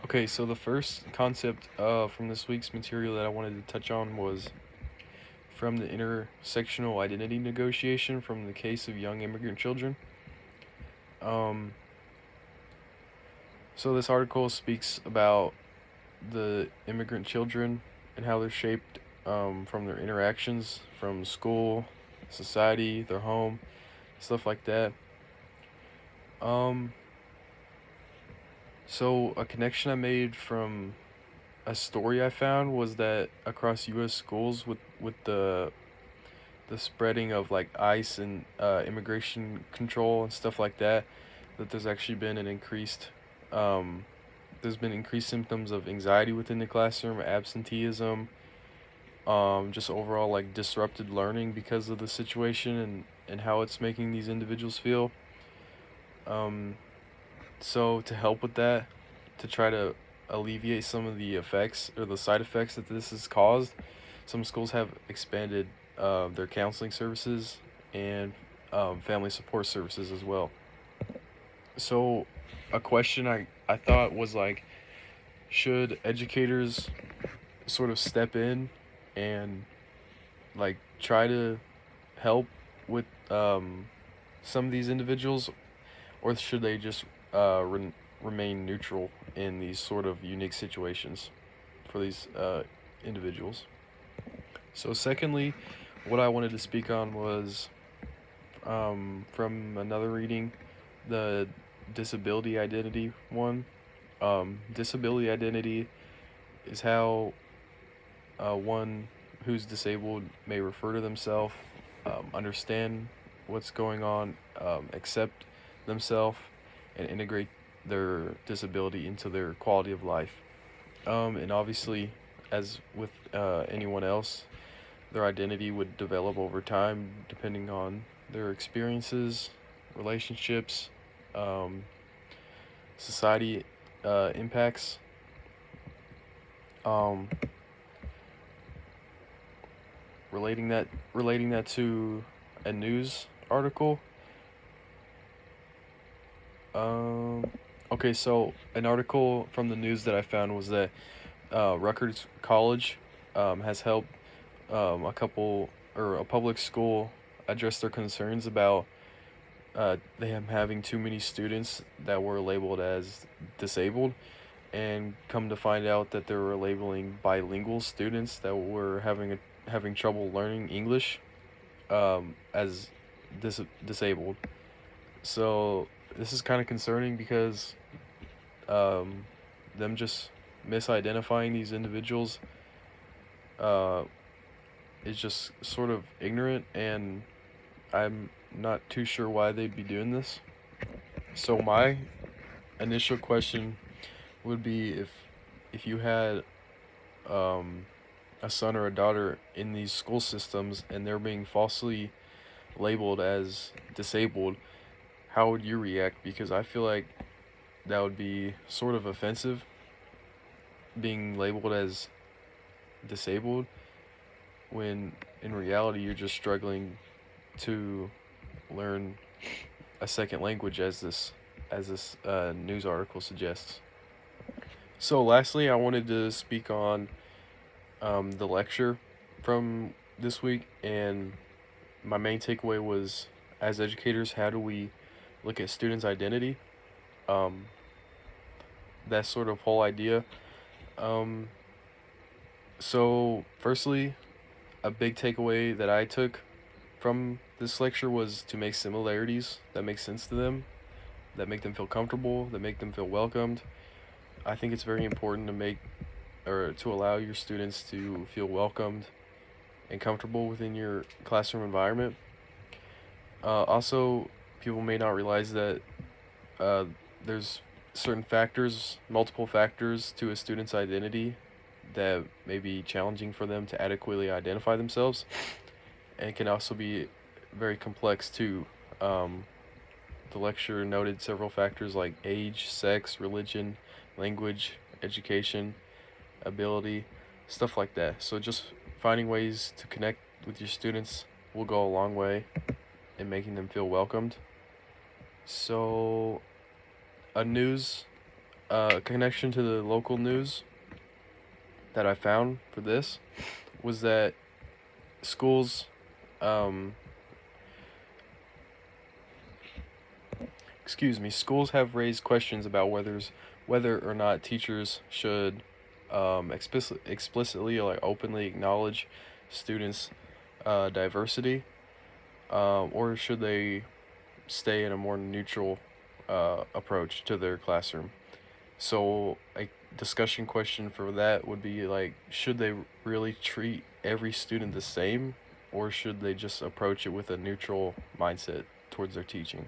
Okay, so the first concept from this week's material that I wanted to touch on was from the intersectional identity negotiation from the case of young immigrant children. Um, so this article speaks about the immigrant children and how they're shaped from their interactions from school, society, their home, stuff like that. Um, so a connection I made from a story I found was that across U.S. schools with the spreading of like ICE and immigration control and stuff like that, that there's actually been an increased there's been increased symptoms of anxiety within the classroom, absenteeism, just overall like disrupted learning because of the situation and how it's making these individuals feel. Um, so to help with that, to try to alleviate some of the effects or the side effects that this has caused, some schools have expanded their counseling services and family support services as well. So, a question I thought was like, should educators sort of step in and like try to help with some of these individuals, or should they just remain neutral in these sort of unique situations for these individuals? So, secondly, what I wanted to speak on was from another reading, the disability identity one. Disability identity is how one who's disabled may refer to themselves, understand what's going on, accept themselves, and integrate their disability into their quality of life. And obviously, as with anyone else, their identity would develop over time depending on their experiences, relationships, um, society impacts. Um, relating that to a news article. Um, okay, so an article from the news that I found was that Rutgers College has helped a couple or a public school address their concerns about them having too many students that were labeled as disabled, and come to find out that they were labeling bilingual students that were having trouble learning English as disabled. So this is kind of concerning because um, them just misidentifying these individuals uh, is just sort of ignorant, and I'm not too sure why they'd be doing this. So my initial question would be if you had um, a son or a daughter in these school systems and they're being falsely labeled as disabled, how would you react? Because I feel like that would be sort of offensive, being labeled as disabled when in reality you're just struggling to learn a second language, as this news article suggests. So lastly, I wanted to speak on the lecture from this week, and my main takeaway was, as educators, how do we look at students' identity? Um, that sort of whole idea. Um, so, firstly, a big takeaway that I took from this lecture was to make similarities that make sense to them, that make them feel comfortable, that make them feel welcomed. I think it's very important to make or to allow your students to feel welcomed and comfortable within your classroom environment. Also, people may not realize that uh, there's certain factors, multiple factors to a student's identity that may be challenging for them to adequately identify themselves, and can also be very complex too. Um, the lecture noted several factors like age, sex, religion, language, education, ability, stuff like that. So just finding ways to connect with your students will go a long way in making them feel welcomed. So a news connection to the local news that I found for this was that schools, um, schools have raised questions about whether or not teachers should explicitly or like openly acknowledge students' diversity, or should they stay in a more neutral approach to their classroom. So a discussion question for that would be like, should they really treat every student the same, or should they just approach it with a neutral mindset towards their teaching?